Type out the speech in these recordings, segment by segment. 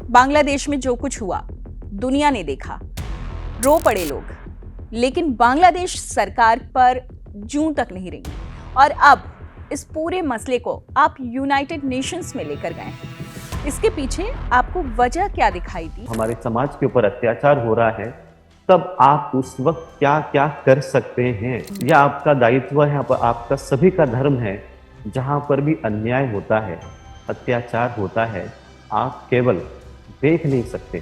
बांग्लादेश में जो कुछ हुआ दुनिया ने देखा, रो पड़े लोग, लेकिन बांग्लादेश सरकार पर जूं तक नहीं रही। और अब इस पूरे मसले को आप यूनाइटेड नेशंस में लेकर गए हैं। इसके पीछे आपको वजह क्या दिखाई दी? हमारे समाज के ऊपर अत्याचार हो रहा है, तब आप उस वक्त क्या क्या कर सकते हैं? यह आपका दायित्व है, आपका सभी का धर्म है। जहां पर भी अन्याय होता है, अत्याचार होता है, आप केवल देख नहीं सकते,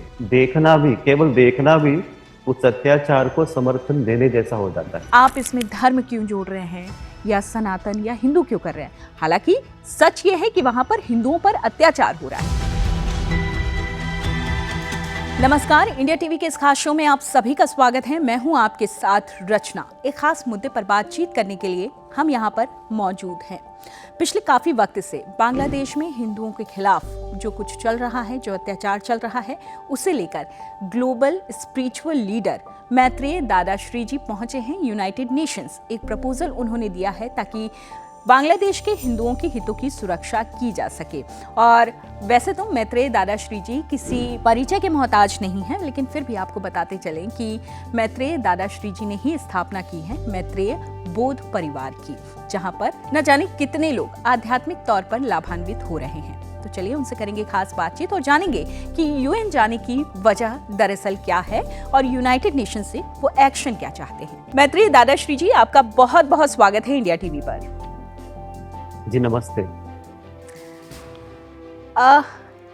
केवल देखना भी उस अत्याचार को समर्थन देने जैसा हो जाता है। आप इसमें धर्म क्यों जोड़ रहे हैं, या सनातन या हिंदू क्यों कर रहे हैं? हालांकि सच ये है कि वहां पर हिंदुओं पर अत्याचार हो रहा है। नमस्कार, इंडिया टीवी के इस खास शो में आप सभी का स्वागत है। मैं हूं आपके साथ रचना। एक खास मुद्दे पर बातचीत करने के लिए हम यहां पर मौजूद हैं। पिछले काफी वक्त से बांग्लादेश में हिंदुओं के खिलाफ जो कुछ चल रहा है, जो अत्याचार चल रहा है, उसे लेकर global spiritual leader Maitreya Dadashri ji पहुंचे हैं यूनाइटेड नेशंस। एक प्रपोजल उन्होंने दिया है ताकि बांग्लादेश के हिंदुओं की हितों की सुरक्षा की जा सके। और वैसे तो मैत्रेय दादाश्री जी किसी परिचय के मोहताज नहीं हैं, लेकिन फिर भी आपको बताते चलें कि मैत्रेय दादाश्री जी ने ही स्थापना की है मैत्रेय बौद्ध परिवार की, जहां पर न जाने कितने लोग आध्यात्मिक तौर पर लाभान्वित हो रहे हैं। तो चलिए उनसे करेंगे खास बातचीत और जानेंगे कि यूएन जाने की वजह दरअसल क्या है और यूनाइटेड नेशन से वो एक्शन क्या चाहते हैं। मैत्रेय दादाश्री जी, आपका बहुत बहुत स्वागत है इंडिया टीवी पर। जी नमस्ते।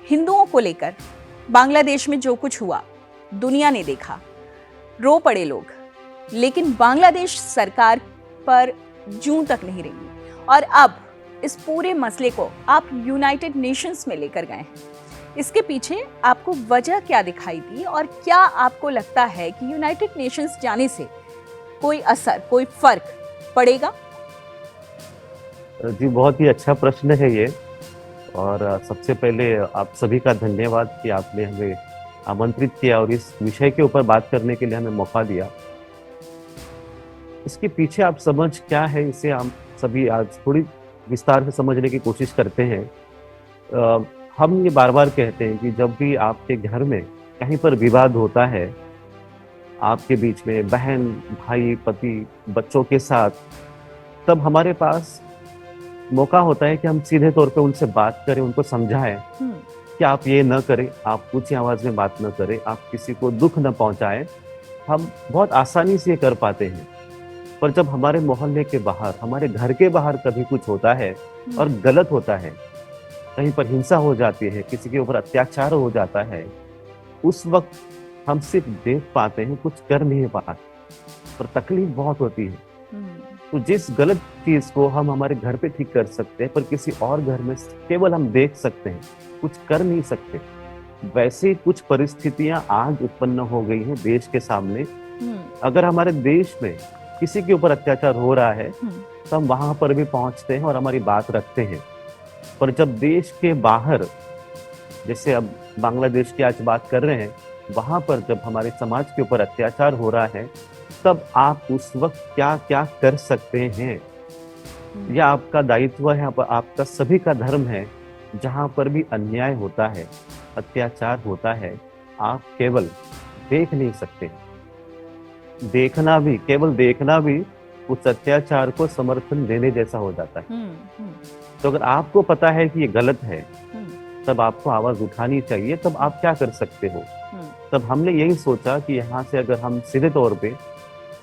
हिंदुओं को लेकर बांग्लादेश में जो कुछ हुआ दुनिया ने देखा, रो पड़े लोग, लेकिन बांग्लादेश सरकार पर जूं तक नहीं रही। और अब इस पूरे मसले को आप यूनाइटेड नेशंस में लेकर गए हैं। इसके पीछे आपको वजह क्या दिखाई दी और क्या आपको लगता है कि यूनाइटेड नेशंस जाने से कोई असर, कोई फर्क पड़ेगा? जी बहुत ही अच्छा प्रश्न है ये। और सबसे पहले आप सभी का धन्यवाद कि आपने हमें आमंत्रित किया और इस विषय के ऊपर बात करने के लिए हमें मौका दिया। इसके पीछे आप समझ क्या है, इसे हम सभी आज थोड़ी विस्तार से समझने की कोशिश करते हैं। हम ये बार बार कहते हैं कि जब भी आपके घर में कहीं पर विवाद होता है, आपके बीच में बहन, भाई, पति, बच्चों के साथ, तब हमारे पास मौका होता है कि हम सीधे तौर पे उनसे बात करें, उनको समझाएं कि आप ये न करें, आप ऊंची आवाज में बात न करें, आप किसी को दुख न पहुंचाएं। हम बहुत आसानी से ये कर पाते हैं। पर जब हमारे मोहल्ले के बाहर, हमारे घर के बाहर कभी कुछ होता है और गलत होता है, कहीं पर हिंसा हो जाती है, किसी के ऊपर अत्याचार हो जाता है, उस वक्त हम सिर्फ देख पाते हैं, कुछ कर नहीं पाते, पर तकलीफ बहुत होती है। तो जिस गलत चीज को हम हमारे घर पे ठीक कर सकते हैं, पर किसी और घर में केवल हम देख सकते हैं, कुछ कर नहीं सकते, वैसे कुछ परिस्थितियां आज उत्पन्न हो गई हैं देश के सामने। अगर हमारे देश में किसी के ऊपर अत्याचार हो रहा है तो हम वहां पर भी पहुंचते हैं और हमारी बात रखते हैं। पर जब देश के बाहर, जैसे अब बांग्लादेश की आज बात कर रहे हैं, वहां पर जब हमारे समाज के ऊपर अत्याचार हो रहा है, तब आप उस वक्त क्या क्या कर सकते हैं? यह आपका दायित्व है, आपका सभी का धर्म है। जहां पर भी अन्याय होता है, अत्याचार होता है, आप केवल देख नहीं सकते, केवल देखना भी उस अत्याचार को समर्थन देने जैसा हो जाता है। तो अगर आपको पता है कि ये गलत है, तब आपको आवाज उठानी चाहिए। तब आप क्या कर सकते हो? तब हमने यही सोचा कि यहाँ से अगर हम सीधे तौर पे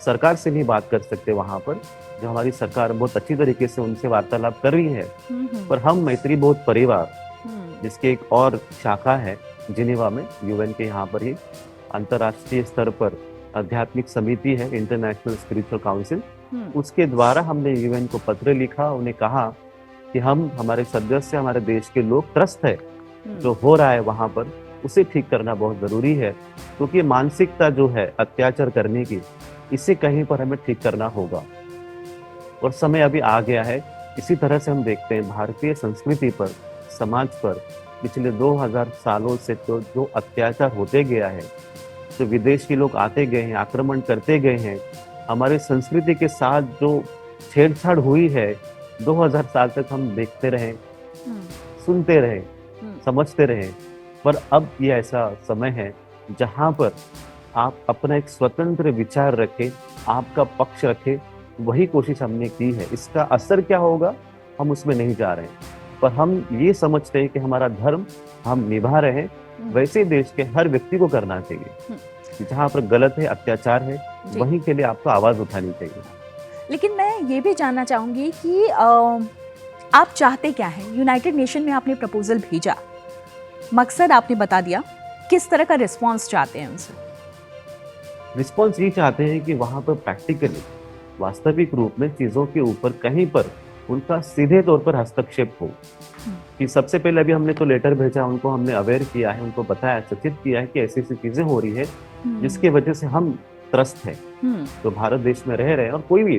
सरकार से भी बात कर सकते, वहां पर जो हमारी सरकार बहुत अच्छी तरीके से उनसे वार्तालाप कर रही है, पर हम मैत्री बौद्ध परिवार, जिसकी एक और शाखा है जिनेवा में, यूएन के यहाँ पर ही अंतर्राष्ट्रीय स्तर पर आध्यात्मिक समिति है, इंटरनेशनल स्पिरिचुअल काउंसिल, उसके द्वारा हमने यूएन को पत्र लिखा। उन्हें कहा कि हम, हमारे सदस्य, हमारे देश के लोग त्रस्त है, जो हो रहा है वहां पर उसे ठीक करना बहुत जरूरी है, क्योंकि मानसिकता जो है अत्याचार करने की, इसे कहीं पर हमें ठीक करना होगा और समय अभी आ गया है। इसी तरह से हम देखते हैं भारतीय संस्कृति पर, समाज पर पिछले 2000 सालों से तो जो अत्याचार होते गया है, जो विदेशी लोग आते गए हैं, आक्रमण करते गए हैं, हमारे संस्कृति के साथ जो छेड़छाड़ हुई है, 2000 साल तक हम देखते रहे, सुनते रहे, समझते रहे, पर अब ये ऐसा समय है जहाँ पर आप अपना एक स्वतंत्र विचार रखें, आपका पक्ष रखें, वही कोशिश हमने की है। इसका असर क्या होगा हम उसमें नहीं जा रहे हैं, पर हम ये समझते हैं कि हमारा धर्म हम निभा रहे हैं, वैसे देश के हर व्यक्ति को करना चाहिए। जहाँ पर गलत है, अत्याचार है, जी। वहीं के लिए आपको आवाज उठानी चाहिए। लेकिन मैं ये भी जानना चाहूँगी कि आप चाहते क्या हैं? यूनाइटेड नेशन में आपने प्रपोजल भेजा, मकसद आपने बता दिया, किस तरह का रिस्पॉन्स चाहते हैं उनसे? रिस्पॉन्स ये चाहते हैं कि वहाँ पर प्रैक्टिकली वास्तविक रूप में चीज़ों के ऊपर कहीं पर उनका सीधे तौर पर हस्तक्षेप हो। कि सबसे पहले अभी हमने तो लेटर भेजा, उनको हमने अवेयर किया है, उनको बताया, सचेत किया है कि ऐसी ऐसी चीज़ें हो रही है जिसकी वजह से हम त्रस्त हैं, जो भारत देश में रह रहे हैं, और कोई भी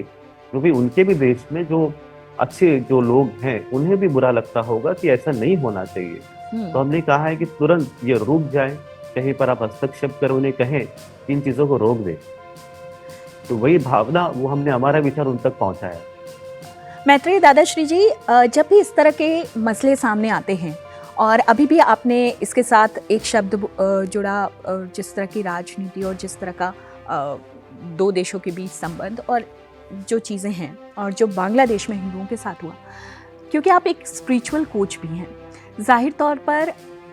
जो भी उनके भी देश में जो अच्छे जो लोग हैं उन्हें भी बुरा लगता होगा कि ऐसा नहीं होना चाहिए। तो हमने कहा है कि तुरंत ये रुक जाए, कहीं पर आप हस्तक्षेप कर उन्हें कहें कि इन चीज़ों को रोक दें। तो वही भावना, वो हमने हमारा विचार उन तक पहुंचाया। मैत्रेय दादाश्री जी, जब भी इस तरह के मसले सामने आते हैं, और अभी भी आपने इसके साथ एक शब्द जुड़ा, जिस तरह की राजनीति और जिस तरह का दो देशों के बीच संबंध और जो चीज़ें हैं, और जो बांग्लादेश में हिंदुओं के साथ हुआ, क्योंकि आप एक स्पिरिचुअल कोच भी हैं, जाहिर तौर पर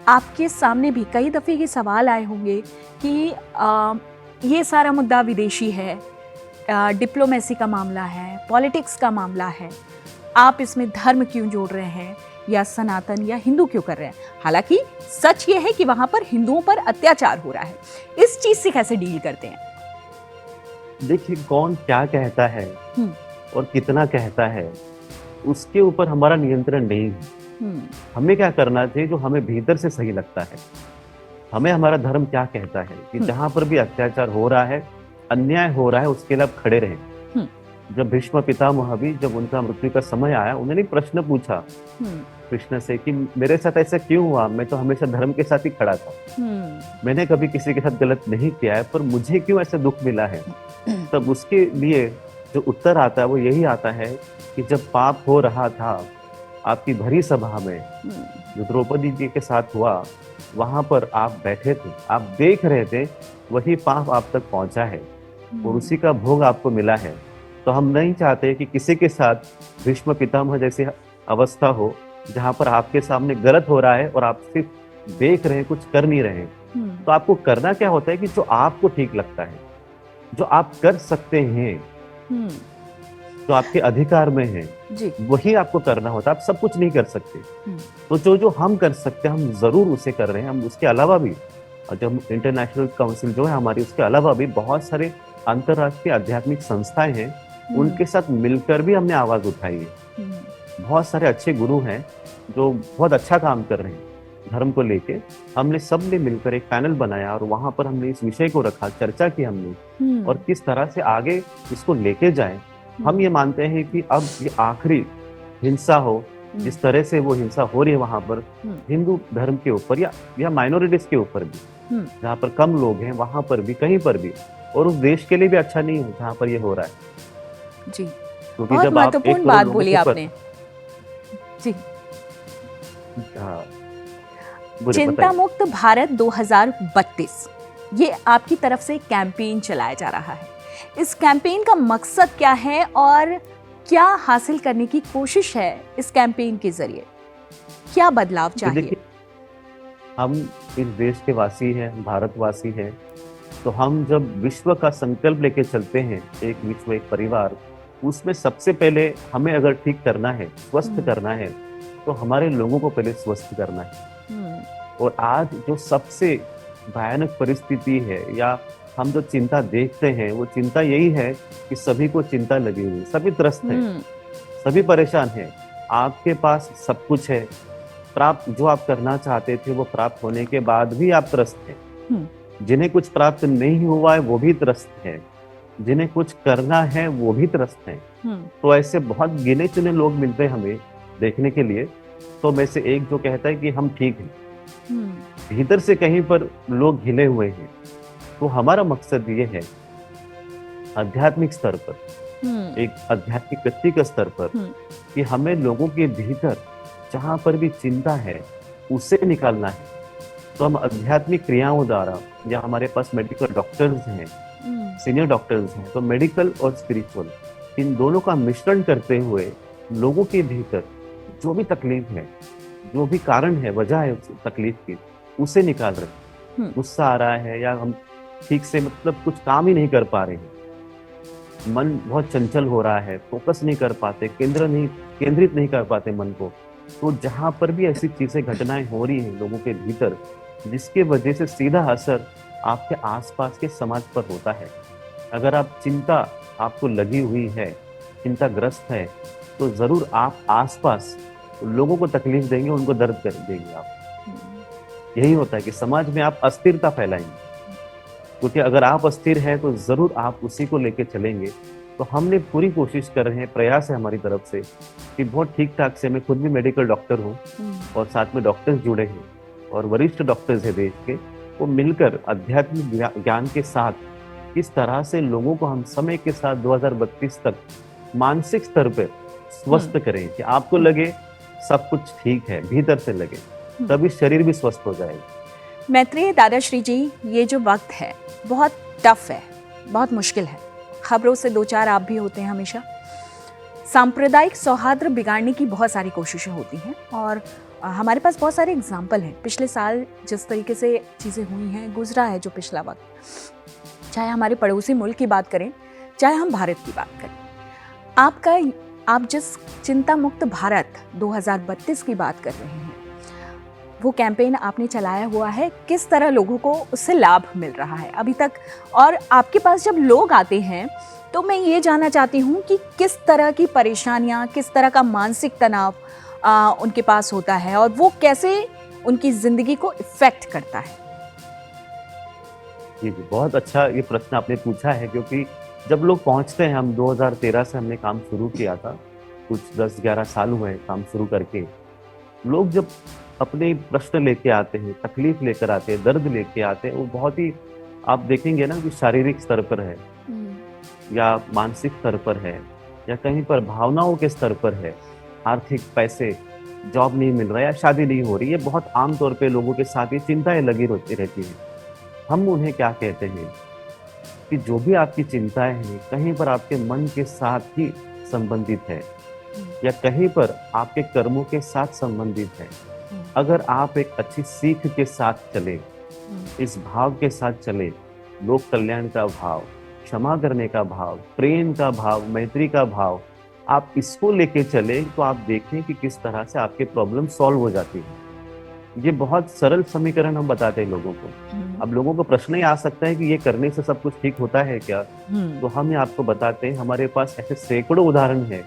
आपके सामने भी कई दफ़े ये सवाल आए होंगे कि ये सारा मुद्दा विदेशी है, डिप्लोमेसी का मामला है, पॉलिटिक्स का मामला है, आप इसमें धर्म क्यों जोड़ रहे हैं, या सनातन या हिंदू क्यों कर रहे हैं? हालांकि सच ये है कि वहाँ पर हिंदुओं पर अत्याचार हो रहा है। इस चीज़ से कैसे डील करते हैं? देखिए, कौन क्या कहता है और कितना कहता है, उसके ऊपर हमारा नियंत्रण नहीं है। हमें क्या करना चाहिए, जो हमें भीतर से सही लगता है। हमें हमारा धर्म क्या कहता है कि जहां पर भी अत्याचार हो रहा है, अन्याय हो रहा है, उसके लिए आप खड़े रहें। जब भीष्म पितामह भी, जब उनका मृत्यु का समय आया, उन्होंने प्रश्न पूछा कृष्ण से कि मेरे साथ ऐसा क्यों हुआ, मैं तो हमेशा धर्म के साथ ही खड़ा था, मैंने कभी किसी के साथ गलत नहीं किया है, पर मुझे क्यों ऐसा दुख मिला है। तब उसके लिए जो उत्तर आता है वो यही आता है कि जब पाप हो रहा था आपकी भरी सभा में, जो द्रौपदी जी के साथ हुआ, वहां पर आप बैठे थे, आप देख रहे थे, वही पाप आप तक पहुंचा है और उसी का भोग आपको मिला है। तो हम नहीं चाहते कि किसी के साथ भीष्म पितामह जैसी अवस्था हो, जहां पर आपके सामने गलत हो रहा है और आप सिर्फ देख रहे हैं, कुछ कर नहीं रहे हैं। तो आपको करना क्या होता है कि जो आपको ठीक लगता है, जो आप कर सकते हैं, जो आपके अधिकार में है, वही आपको करना होता है। आप सब कुछ नहीं कर सकते। तो जो जो हम कर सकते हैं, हम जरूर उसे कर रहे हैं। हम उसके अलावा भी, और जब इंटरनेशनल काउंसिल जो है हमारी, उसके अलावा भी बहुत सारे अंतर्राष्ट्रीय आध्यात्मिक संस्थाएं हैं, उनके साथ मिलकर भी हमने आवाज उठाई है। बहुत सारे अच्छे गुरु हैं जो बहुत अच्छा काम कर रहे हैं धर्म को लेके। हमने सबने मिलकर एक पैनल बनाया और वहां पर हमने इस विषय को रखा, चर्चा की हमने, और किस तरह से आगे इसको लेके जाएं। हम ये मानते हैं कि अब ये आखिरी हिंसा हो, जिस तरह से वो हिंसा हो रही है वहां पर हिंदू धर्म के ऊपर या माइनॉरिटीज के ऊपर भी, जहाँ पर कम लोग हैं वहां पर भी, कहीं पर भी, और उस देश के लिए भी अच्छा नहीं है जहाँ पर ये हो रहा है। जी, क्योंकि बहुत जब आप महत्वपूर्ण बात बोली आपने। जी, चिंता मुक्त भारत 2032, ये आपकी तरफ से कैंपेन चलाया जा रहा है। इस कैंपेन का मकसद क्या है और क्या हासिल करने की कोशिश है इस कैंपेन के जरिए? क्या बदलाव चाहिए? हम इस देश के वासी हैं, भारतवासी हैं, तो हम जब विश्व का संकल्प लेके चलते हैं, एक विश्व एक परिवार, उसमें सबसे पहले हमें अगर ठीक करना है, स्वस्थ करना है, तो हमारे लोगों को पहले स्वस्थ करना है। और आज जो सबसे भयानक परिस्थिति है, या हम जो चिंता देखते हैं, वो चिंता यही है कि सभी को चिंता लगी हुई, सभी त्रस्त हैं, सभी परेशान हैं। आपके पास सब कुछ है, प्राप्त जो आप करना चाहते थे वो प्राप्त होने के बाद भी आप त्रस्त हैं। जिन्हें कुछ प्राप्त नहीं हुआ है वो भी त्रस्त है, जिन्हें कुछ करना है वो भी त्रस्त हैं। तो ऐसे बहुत गिने चुने लोग मिलते हैं हमें देखने के लिए। तो में से एक जो कहता है कि हम ठीक हैं, भीतर से कहीं पर लोग हिले हुए हैं। तो हमारा मकसद ये है, आध्यात्मिक स्तर पर, एक आध्यात्मिक व्यक्तिगत स्तर पर, कि हमें लोगों के भीतर जहां पर भी चिंता है उसे निकालना है। तो हम आध्यात्मिक क्रियाओं द्वारा, या हमारे पास मेडिकल डॉक्टर्स हैं, सीनियर डॉक्टर्स हैं, तो मेडिकल और स्पिरिचुअल इन दोनों का मिश्रण करते हुए लोगों के भीतर जो भी तकलीफ है, जो भी कारण है, वजह है उस तकलीफ की, उसे निकाल रहे हैं। गुस्सा आ रहा है, या हम ठीक से मतलब कुछ काम ही नहीं कर पा रहे हैं, मन बहुत चंचल हो रहा है, फोकस नहीं कर पाते, केंद्रित नहीं कर पाते मन को, तो जहां पर भी ऐसी चीजें, घटनाएं हो रही हैं लोगों के भीतर, जिसके वजह से सीधा असर आपके आसपास के समाज पर होता है। अगर आप चिंता आपको लगी हुई है, चिंताग्रस्त है, तो जरूर आप आसपास लोगों को तकलीफ देंगे, उनको दर्द कर देंगे आप। यही होता है कि समाज में आप अस्थिरता फैलाएंगे, क्योंकि अगर आप अस्थिर हैं तो जरूर आप उसी को लेके चलेंगे। तो हमने पूरी कोशिश कर रहे हैं, प्रयास है हमारी तरफ से कि बहुत ठीक ठाक से, मैं खुद भी मेडिकल डॉक्टर हूँ और साथ में डॉक्टर्स जुड़े हैं और वरिष्ठ डॉक्टर्स हैं देश के, वो मिलकर आध्यात्मिक ज्ञान के साथ किस तरह से लोगों को हम समय के साथ 2032 तक मानसिक स्तर पर स्वस्थ करें, कि आपको लगे सब कुछ ठीक है, भीतर से लगे, तभी शरीर भी स्वस्थ हो जाएगा। मैत्रेय दादाश्री जी, ये जो वक्त है बहुत टफ है, बहुत मुश्किल है। खबरों से दो चार आप भी होते हैं हमेशा। सांप्रदायिक सौहार्द बिगाड़ने की बहुत सारी कोशिशें होती हैं और हमारे पास बहुत सारे एग्जाम्पल हैं। पिछले साल जिस तरीके से चीज़ें हुई हैं, गुजरा है जो पिछला वक्त, चाहे हमारे पड़ोसी मुल्क की बात करें, चाहे हम भारत की बात करें, आप जिस चिंता मुक्त भारत 2032 की बात कर रहे हैं, वो कैंपेन आपने चलाया हुआ है, किस तरह लोगों को उससे लाभ मिल रहा है अभी तक? और आपके पास जब लोग आते हैं तो मैं ये जानना चाहती हूँ कि किस तरह की परेशानियाँ, किस तरह का मानसिक तनाव उनके पास होता है और वो कैसे उनकी जिंदगी को इफेक्ट करता है। जी, बहुत अच्छा ये प्रश्न आपने पूछा है, क्योंकि जब लोग पहुंचते हैं, हम 2013 से हमने काम शुरू किया था, कुछ 10-11 साल हुए काम शुरू करके। लोग जब अपने प्रश्न लेके आते हैं, तकलीफ लेकर आते हैं, दर्द लेके आते हैं, वो बहुत ही, आप देखेंगे ना कि शारीरिक स्तर पर है या मानसिक स्तर पर है या कहीं पर भावनाओं के स्तर पर है, आर्थिक, पैसे, जॉब नहीं मिल रहा है या शादी नहीं हो रही है, बहुत आम तौर पे लोगों के साथ ये चिंताएं लगी रहती हैं। हम उन्हें क्या कहते हैं कि जो भी आपकी चिंताएं हैं, कहीं पर आपके मन के साथ ही संबंधित है या कहीं पर आपके कर्मों के साथ संबंधित है। अगर आप एक अच्छी सीख के साथ चले, इस भाव के साथ चले, लोक कल्याण का भाव, क्षमा करने का भाव, प्रेम का भाव, मैत्री का भाव, आप इसको लेके चले, तो आप देखें कि किस तरह से आपके प्रॉब्लम सॉल्व हो जाती है। ये बहुत सरल समीकरण हम बताते हैं लोगों को। अब लोगों को प्रश्न ही आ सकता है कि ये करने से सब कुछ ठीक होता है क्या? तो हम ये आपको बताते हैं, हमारे पास ऐसे सैकड़ों उदाहरण है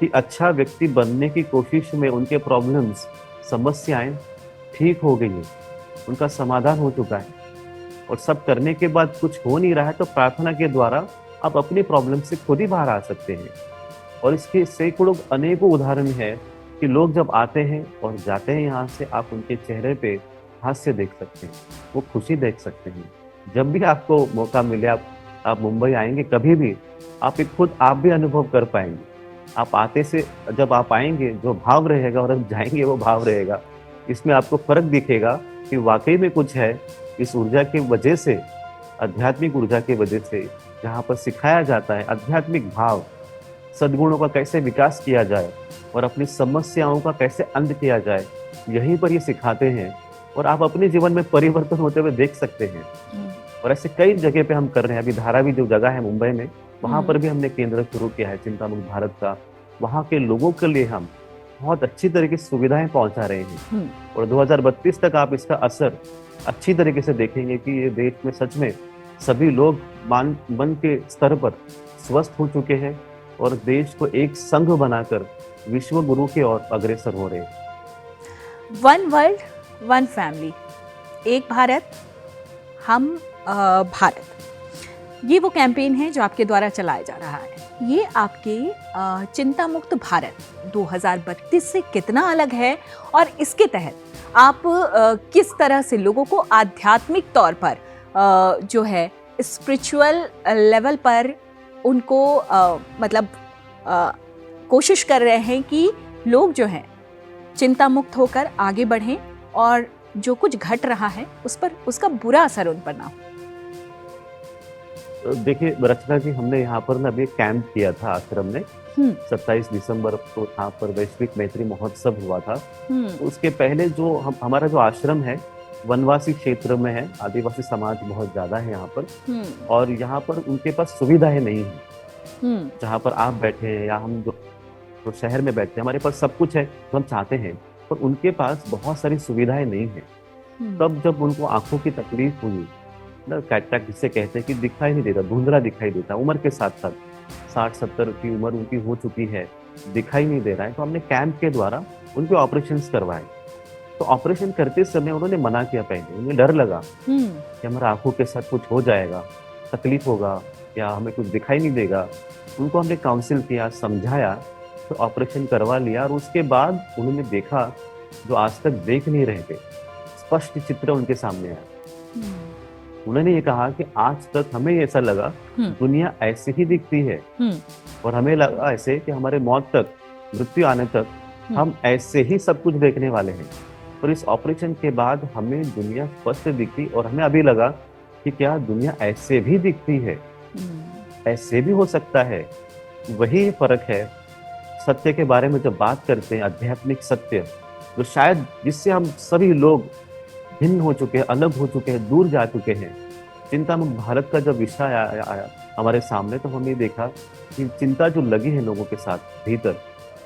कि अच्छा व्यक्ति बनने की कोशिश में उनके प्रॉब्लम्स, समस्याएं ठीक हो गई है, उनका समाधान हो चुका है, और सब करने के बाद कुछ हो नहीं रहा है, तो प्रार्थना के द्वारा आप अपनी प्रॉब्लम से खुद ही बाहर आ सकते हैं। और इसके सैकड़ों अनेकों उदाहरण है कि लोग जब आते हैं और जाते हैं यहाँ से, आप उनके चेहरे पे हास्य देख सकते हैं, वो खुशी देख सकते हैं। जब भी आपको मौका मिले, आप मुंबई आएंगे कभी भी, आप भी अनुभव कर पाएंगे। आप आते से जब आप आएंगे, जो भाव रहेगा, और अब जाएंगे वो भाव रहेगा। इसमें आपको फर्क दिखेगा कि वाकई में कुछ है। इस ऊर्जा की वजह से, आध्यात्मिक ऊर्जा की वजह से, जहाँ पर सिखाया जाता है आध्यात्मिक भाव, सद्गुणों का कैसे विकास किया जाए और अपनी समस्याओं का कैसे अंत किया जाए, यहीं पर ये सिखाते हैं। और आप अपने जीवन में परिवर्तन होते हुए देख सकते हैं। और ऐसे कई जगह पे हम कर रहे हैं। अभी धारावी जो जगह है मुंबई में, वहाँ पर भी हमने केंद्र शुरू किया है चिंता मुक्त भारत का। वहाँ के लोगों के लिए हम बहुत अच्छी तरीके से सुविधाएं पहुंचा रहे हैं। और 2032 तक आप इसका असर अच्छी तरीके से देखेंगे कि ये देश में सच में सभी लोग मन के स्तर पर स्वस्थ हो चुके हैं और देश को एक संघ बनाकर विश्व गुरु की ओर अग्रसर हो रहे हैं। वन वर्ल्ड, वन फैमिली, एक भारत, हम भारत, ये वो कैंपेन है जो आपके द्वारा चलाया जा रहा है। ये आपके चिंता मुक्त भारत 2032 से कितना अलग है और इसके तहत आप किस तरह से लोगों को आध्यात्मिक तौर पर जो है स्पिरिचुअल लेवल पर उनको कोशिश कर रहे हैं कि लोग जो हैं चिंता मुक्त होकर आगे बढ़ें और जो कुछ घट रहा है उस पर उसका बुरा असर उन पर ना हो? देखिए रचना जी, हमने यहाँ पर ना अभी एक कैंप किया था आश्रम में। 27 दिसंबर को यहाँ पर वैश्विक मैत्री महोत्सव हुआ था। उसके पहले जो हमारा जो आश्रम है वनवासी क्षेत्र में है, आदिवासी समाज बहुत ज्यादा है यहाँ पर, और यहाँ पर उनके पास सुविधाएं नहीं है। जहाँ पर आप बैठे हैं या हम जो शहर में बैठते हैं, हमारे पास सब कुछ है जो हम चाहते हैं, पर उनके पास बहुत सारी सुविधाएं नहीं है। तब जब उनको आंखों की तकलीफ हुई ना, कैटरैक्ट जिसे कहते हैं कि दिखाई नहीं देता, धुंधला दिखाई देता, उम्र के साथ साथ 60-70 की उम्र उनकी हो चुकी है, दिखाई नहीं दे रहा है, तो हमने कैंप के द्वारा उनके ऑपरेशन करवाए। तो ऑपरेशन करते समय उन्होंने मना किया, पहले उन्हें डर लगा कि हमारा आंखों के साथ कुछ हो जाएगा, तकलीफ होगा या हमें कुछ दिखाई नहीं देगा। उनको हमने काउंसिल किया, समझाया, तो ऑपरेशन करवा लिया, और उसके बाद उन्होंने देखा जो आज तक देख नहीं रहे थे, स्पष्ट चित्र उनके सामने आया। उन्होंने ये कहा कि आज तक हमें ऐसा लगा दुनिया ऐसे ही दिखती है, और हमें लगा ऐसे कि हमारे मौत तक, मृत्यु आने तक हम ऐसे ही सब कुछ देखने वाले हैं। और इस ऑपरेशन के बाद हमें दुनिया स्पष्ट दिखती, और हमें अभी लगा कि क्या दुनिया ऐसे भी दिखती है, ऐसे भी हो सकता है। वही फर्क है सत्य के बारे में जब बात करते हैं, आध्यात्मिक सत्य, जो शायद जिससे हम सभी लोग भिन्न हो चुके हैं, अलग हो चुके हैं, दूर जा चुके हैं। चिंता मुक्त भारत का जब विषय आया हमारे सामने, तो हमने देखा कि चिंता जो लगी है लोगों के साथ भीतर,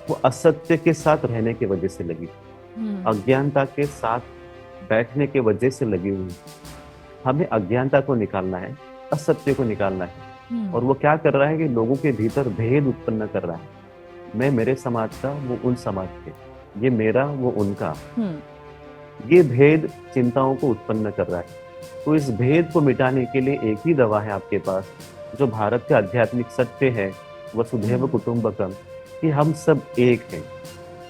वो असत्य के साथ रहने की वजह से लगी, अज्ञानता के साथ बैठने के वजह से लगी हुई। हमें अज्ञानता को निकालना है, असत्य को निकालना है। और वो क्या कर रहा है कि लोगों के भीतर भेद उत्पन्न कर रहा है। मैं मेरे समाज का, वो उन समाज के, ये मेरा वो उनका, ये भेद चिंताओं को उत्पन्न कर रहा है। तो इस भेद को मिटाने के लिए एक ही दवा है आपके पास, जो भारत के आध्यात्मिक सत्य है, वसुधैव कुटुंबकम, कि हम सब एक हैं,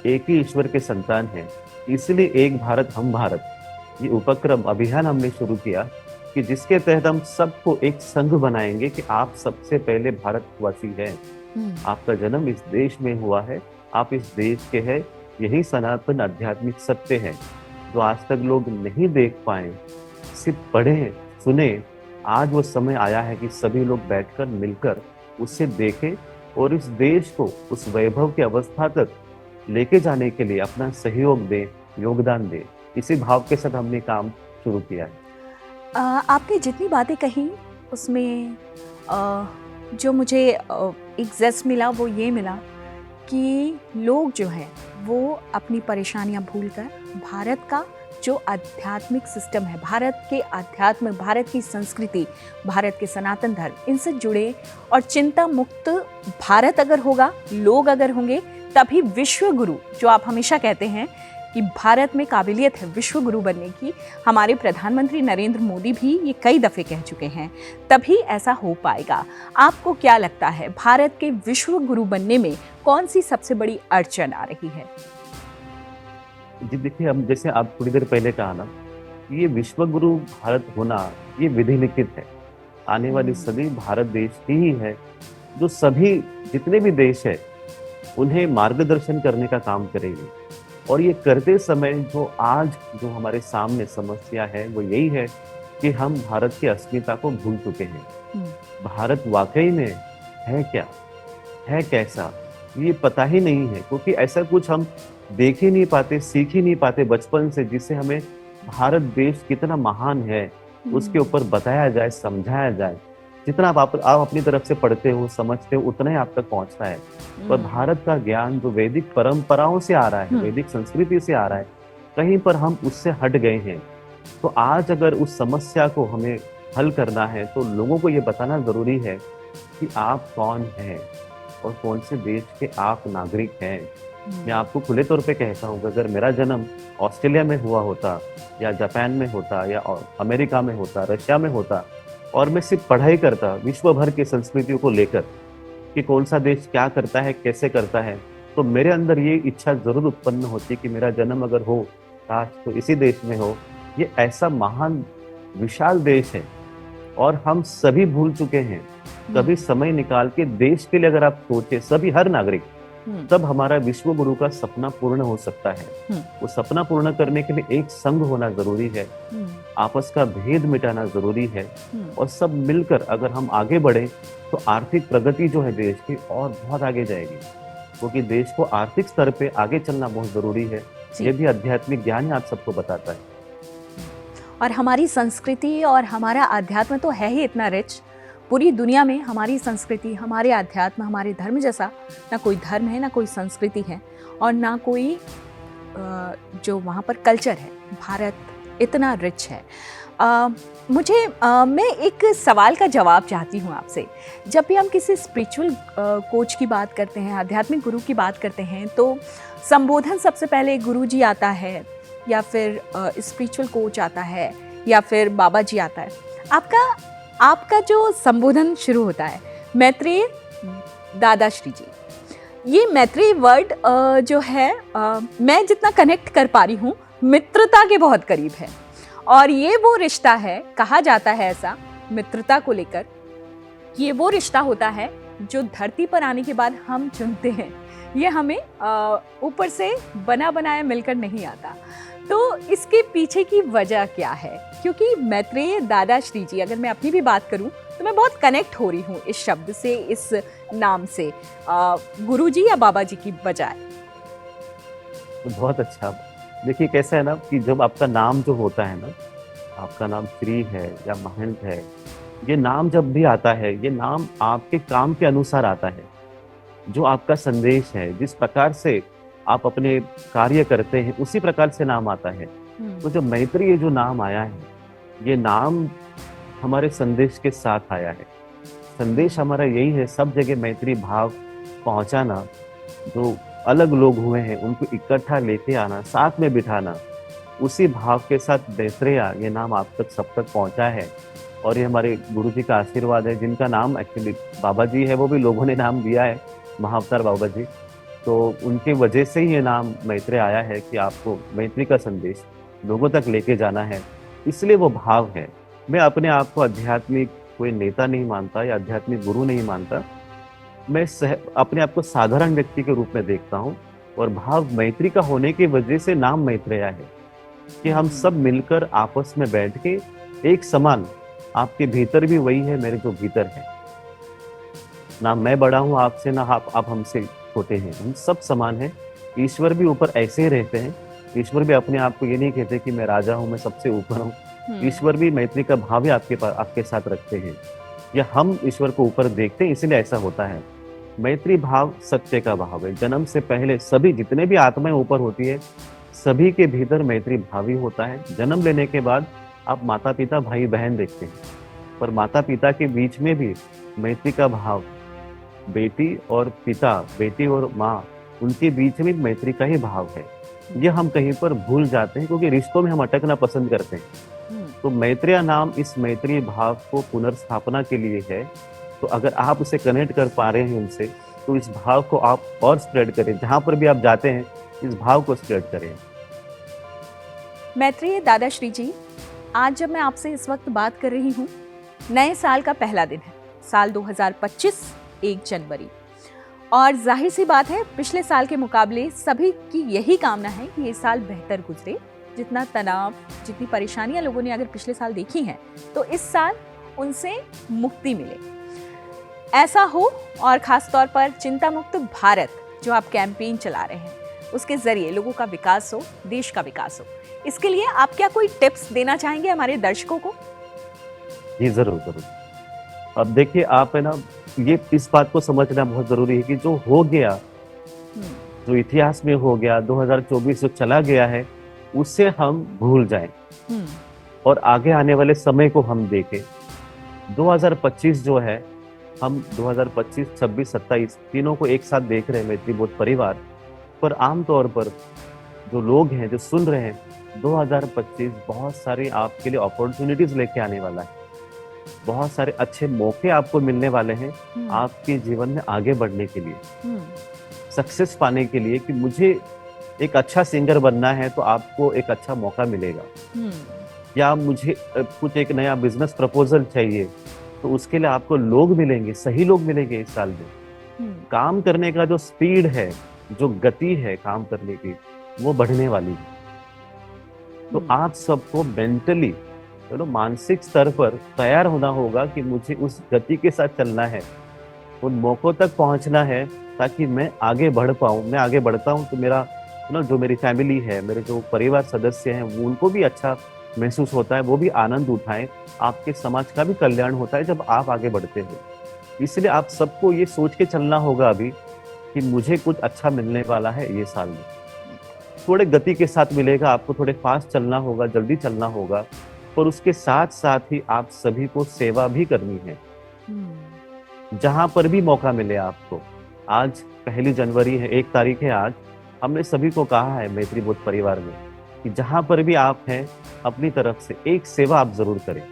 एक ही ईश्वर के संतान हैं। इसलिए एक भारत हम भारत, ये उपक्रम अभियान हमने शुरू किया कि जिसके तहत हम सबको एक संघ बनाएंगे कि आप सबसे पहले भारतवासी हैं, आपका जन्म इस देश में हुआ है, आप इस देश के हैं। यही सनातन आध्यात्मिक सत्य है जो आज तक लोग नहीं देख पाए, सिर्फ पढ़े सुने। आज वो समय आया है कि सभी लोग बैठकर मिलकर उसे देखें और इस देश को उस वैभव की अवस्था तक लेके जाने के लिए अपना सहयोग दें, योगदान दें। इसी भाव के साथ हमने काम शुरू किया है। आपने जितनी बातें कही उसमें जो मुझे एक जस्ट मिला वो ये मिला कि लोग जो हैं वो अपनी परेशानियां भूलकर भारत का जो आध्यात्मिक सिस्टम है, भारत के आध्यात्म, भारत की संस्कृति, भारत के सनातन धर्म, इनसे जुड़े और चिंता मुक्त भारत अगर होगा, लोग अगर होंगे, तभी विश्व गुरु, जो आप हमेशा कहते हैं कि भारत में काबिलियत है विश्व गुरु बनने की, हमारे प्रधानमंत्री नरेंद्र मोदी भी ये कई दफ़े कह चुके हैं, तभी ऐसा हो पाएगा। आपको क्या लगता है भारत के विश्व गुरु बनने में कौन सी सबसे बड़ी अड़चन आ रही है? जी देखिए, हम जैसे आप थोड़ी देर पहले कहा ना, ये विश्व गुरु भारत होना ये विधि लिखित है। आने वाली सदी भारत देश की ही है, जो सभी जितने भी देश है उन्हें मार्गदर्शन करने का काम करेगी। और ये करते समय जो हमारे सामने समस्या है वो यही है कि हम भारत की अस्मिता को भूल चुके हैं। भारत वाकई में है क्या, है कैसा, ये पता ही नहीं है, क्योंकि ऐसा कुछ हम देख ही नहीं पाते, सीख ही नहीं पाते बचपन से, जिससे हमें भारत देश कितना महान है उसके ऊपर बताया जाए, समझाया जाए। जितना आप अपनी तरफ से पढ़ते हो, समझते हो, उतना ही आप तक पहुंचता है। पर भारत का ज्ञान जो वैदिक परंपराओं से आ रहा है, वैदिक संस्कृति से आ रहा है, कहीं पर हम उससे हट गए हैं। तो आज अगर उस समस्या को हमें हल करना है तो लोगों को ये बताना जरूरी है कि आप कौन हैं और कौन से देश के आप नागरिक हैं। मैं आपको खुले तौर पे कहता हूँ कि अगर मेरा जन्म ऑस्ट्रेलिया में हुआ होता या जापान में होता या अमेरिका में होता, रशिया में होता, और मैं सिर्फ पढ़ाई करता विश्व भर की संस्कृतियों को लेकर कि कौन सा देश क्या करता है, कैसे करता है, तो मेरे अंदर ये इच्छा जरूर उत्पन्न होती कि मेरा जन्म अगर हो काश तो इसी देश में हो। ये ऐसा महान विशाल देश है और हम सभी भूल चुके हैं। कभी समय निकाल के देश के लिए अगर आप सोचे, सभी हर नागरिक तब हमारा विश्व गुरु का सपना पूर्ण हो सकता है। वो सपना पूर्ण करने के लिए एक संघ होना जरूरी है, आपस का भेद मिटाना जरूरी है, और सब मिलकर अगर हम आगे बढ़े तो आर्थिक प्रगति जो है देश की और बहुत आगे जाएगी, क्योंकि देश को आर्थिक स्तर पे आगे चलना बहुत जरूरी है। ये भी आध्यात्मिक ज्ञान ही आप सबको बताता है। और हमारी संस्कृति और हमारा अध्यात्म तो है ही इतना रिच, पूरी दुनिया में हमारी संस्कृति, हमारे अध्यात्म, हमारे धर्म जैसा ना कोई धर्म है, ना कोई संस्कृति है, और ना कोई जो वहाँ पर कल्चर है। भारत इतना रिच है। मैं एक सवाल का जवाब चाहती हूँ आपसे। जब भी हम किसी स्पिरिचुअल कोच की बात करते हैं, आध्यात्मिक गुरु की बात करते हैं, तो संबोधन सबसे पहले गुरु जी आता है, या फिर स्पिरिचुअल कोच आता है, या फिर बाबा जी आता है। आपका जो संबोधन शुरू होता है मैत्रेय दादाश्री जी, ये मैत्रेय वर्ड जो है मैं जितना कनेक्ट कर पा रही हूँ मित्रता के बहुत करीब है, और ये वो रिश्ता है, कहा जाता है ऐसा मित्रता को लेकर, ये वो रिश्ता होता है जो धरती पर आने के बाद हम चुनते हैं। ये हमें ऊपर से बना बनाया मिलकर नहीं आता। तो इसके पीछे की वजह क्या है? क्योंकि मैत्रेय दादाश्री जी, अगर मैं अपनी भी बात करूं तो मैं बहुत कनेक्ट हो रही हूं इस शब्द से, इस नाम से, गुरुजी या बाबा जी की बजाय। तो बहुत अच्छा। देखिए कैसा है ना कि जब आपका नाम जो होता है ना, आपका नाम श्री है या महंत है, ये नाम जब भी आता है, ये नाम आपके काम के अनुसार आता है, जो आपका संदेश है, जिस प्रकार से आप अपने कार्य करते हैं उसी प्रकार से नाम आता है। तो जब मैत्रेय जो नाम आया है, ये नाम हमारे संदेश के साथ आया है। संदेश हमारा यही है, सब जगह मैत्री भाव पहुंचाना, जो अलग लोग हुए हैं उनको इकट्ठा लेके आना, साथ में बिठाना, उसी भाव के साथ मैत्रेय ये नाम आप तक सब तक पहुंचा है। और ये हमारे गुरु जी का आशीर्वाद है, जिनका नाम एक्चुअली बाबा जी है, वो भी लोगों ने नाम दिया है, महाअवतार बाबा जी। तो उनके वजह से ही ये नाम मैत्रेय आया है कि आपको मैत्री का संदेश लोगों तक लेके जाना है, इसलिए वो भाव है। मैं अपने आप को आध्यात्मिक कोई नेता नहीं मानता या आध्यात्मिक गुरु नहीं मानता, मैं अपने आप को साधारण व्यक्ति के रूप में देखता हूँ, और भाव मैत्री का होने की वजह से नाम मैत्रेय है कि हम सब मिलकर आपस में बैठ के एक समान, आपके भीतर भी वही है मेरे जो भीतर है, ना मैं बड़ा हूँ आपसे, ना आप हमसे छोटे हैं, हम सब समान हैं। ईश्वर भी ऊपर ऐसे ही रहते हैं, ईश्वर भी अपने आप को ये नहीं कहते कि मैं राजा हूँ, मैं सबसे ऊपर हूँ। ईश्वर भी मैत्री का भाव ही आपके साथ रखते हैं, या हम ईश्वर को ऊपर देखते हैं, इसलिए ऐसा होता है। मैत्री भाव सत्य का भाव है। जन्म से पहले सभी जितने भी आत्माएं ऊपर होती है, सभी के भीतर मैत्री भाव ही होता है। जन्म लेने के बाद आप माता पिता भाई बहन देखते हैं, पर माता पिता के बीच में भी मैत्री का भाव, बेटी और पिता, बेटी और माँ, उनके बीच में मैत्री का ही भाव है। ये हम कहीं पर भूल जाते हैं, क्योंकि रिश्तों में हम अटकना पसंद करते हैं। तो मैत्रेय नाम इस मैत्री भाव को पुनर्स्थापना के लिए है। तो अगर आप उसे कनेक्ट कर पा रहे हैं उनसे, तो इस भाव को आप और स्प्रेड करें, जहां पर भी आप जाते हैं इस भाव को स्प्रेड करें। मैत्रेय दादाश्री जी, आज जब मैं आपसे इस वक्त बात कर रही हूँ, नए साल का पहला दिन है, साल 2025, 1 जनवरी, और जाहिर सी बात है पिछले साल के मुकाबले सभी की यही कामना है कि ये साल बेहतर गुजरे। जितना तनाव, जितनी परेशानियां लोगों ने अगर पिछले साल देखी हैं, तो इस साल उनसे मुक्ति मिले, ऐसा हो। और खास तौर पर चिंता मुक्त भारत जो आप कैंपेन चला रहे हैं, उसके जरिए लोगों का विकास हो, देश का विकास हो। इसके लिए आप क्या कोई टिप्स देना चाहेंगे हमारे दर्शकों को? जी जरूर जरूर। अब देखिए, आप है ना, ये इस बात को समझना बहुत जरूरी है कि जो हो गया, जो इतिहास में हो गया, 2024 जो चला गया है, उससे हम भूल जाएं और आगे आने वाले समय को हम देखें। 2025 जो है, हम 2025, 26, 27 तीनों को एक साथ देख रहे हैं मैत्री बोध परिवार पर। आमतौर पर जो लोग हैं, जो सुन रहे हैं, 2025 बहुत सारे आपके लिए अपॉर्चुनिटीज लेके आने वाला है। बहुत सारे अच्छे मौके आपको मिलने वाले हैं आपके जीवन में आगे बढ़ने के लिए, सक्सेस पाने के लिए। कि मुझे एक अच्छा सिंगर बनना है तो आपको एक अच्छा मौका मिलेगा, या मुझे कुछ एक नया बिजनेस प्रपोजल चाहिए तो उसके लिए आपको लोग मिलेंगे, सही लोग मिलेंगे इस साल में। काम करने का जो स्पीड है, जो गति है काम करने की, वो बढ़ने वाली है। तो आप सबको मेंटली मानसिक स्तर पर तैयार होना होगा कि मुझे उस गति के साथ चलना है, उन मौकों तक पहुंचना है, ताकि मैं आगे बढ़ पाऊं। मैं आगे बढ़ता हूं तो मेरा जो मेरी फैमिली है, मेरे जो परिवार सदस्य हैं, वो उनको भी अच्छा महसूस होता है, वो भी आनंद उठाएं। आपके समाज का भी कल्याण होता है जब आप आगे बढ़ते हो। इसलिए आप सबको ये सोच के चलना होगा अभी कि मुझे कुछ अच्छा मिलने वाला है ये साल में। थोड़े गति के साथ मिलेगा, आपको थोड़े फास्ट चलना होगा, जल्दी चलना होगा, पर उसके साथ साथ ही आप सभी को सेवा भी करनी है। जहां पर भी मौका मिले आपको। आज 1 जनवरी है, 1 तारीख है आज। हमने सभी को कहा है मैत्री बोध परिवार में कि जहां पर भी आप हैं, अपनी तरफ से एक सेवा आप जरूर करें।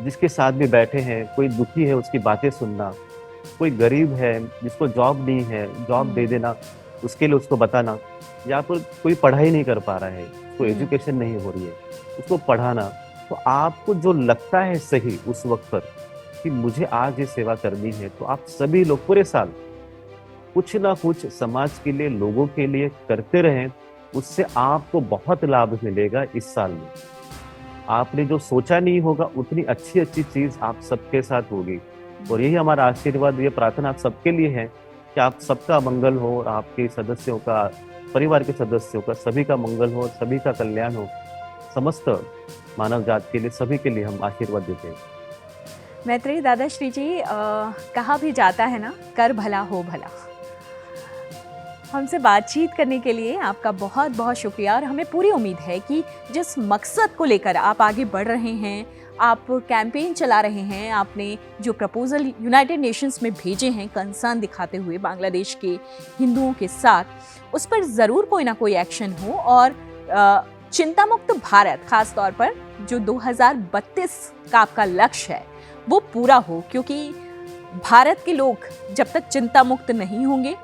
जिसके साथ भी बैठे हैं, कोई दुखी है उसकी बातें सुनना, कोई गरीब है जिसको जॉब नहीं है, जॉब दे देना, उसके लिए उसको बताना, या फिर कोई पढ़ाई नहीं कर पा रहा है, उसको एजुकेशन नहीं हो रही है, उसको पढ़ाना। तो आपको जो लगता है सही उस वक्त पर कि मुझे आज ये सेवा करनी है, तो आप सभी लोग पूरे साल कुछ ना कुछ समाज के लिए, लोगों के लिए करते रहें। उससे आपको बहुत लाभ मिलेगा इस साल में। आपने जो सोचा नहीं होगा, उतनी अच्छी अच्छी चीज आप सबके साथ होगी। और यही हमारा आशीर्वाद, ये प्रार्थना आप सबके लिए है कि आप सबका मंगल हो, और आपके सदस्यों का, परिवार के सदस्यों का, सभी का मंगल हो, सभी का कल्याण हो। समस्त मानव जात के लिए, सभी के लिए हम आशीर्वाद देते हैं। मैत्रेयी दादाश्री जी, कहा भी जाता है ना, कर भला हो भला। हमसे बातचीत करने के लिए आपका बहुत बहुत शुक्रिया। और हमें पूरी उम्मीद है कि जिस मकसद को लेकर आप आगे बढ़ रहे हैं, आप कैंपेन चला रहे हैं, आपने जो प्रपोजल यूनाइटेड नेशंस में भेजे हैं कंसर्न दिखाते हुए बांग्लादेश के हिंदुओं के साथ, उस पर ज़रूर कोई ना कोई एक्शन हो और चिंता मुक्त भारत, खास तौर पर जो 2032 का आपका लक्ष्य है, वो पूरा हो। क्योंकि भारत के लोग जब तक चिंता मुक्त नहीं होंगे,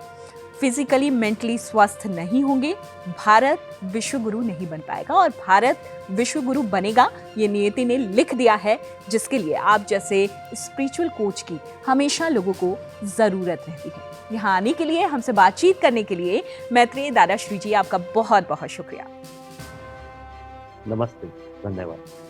फिजिकली मेंटली स्वस्थ नहीं होंगे, भारत विश्व गुरु नहीं बन पाएगा। और भारत विश्व गुरु बनेगा, ये नियति ने लिख दिया है, जिसके लिए आप जैसे स्पिरिचुअल कोच की हमेशा लोगों को ज़रूरत रहती है। यहाँ आने के लिए, हमसे बातचीत करने के लिए मैत्रेयी दादाश्री जी, आपका बहुत बहुत शुक्रिया। नमस्ते, धन्यवाद।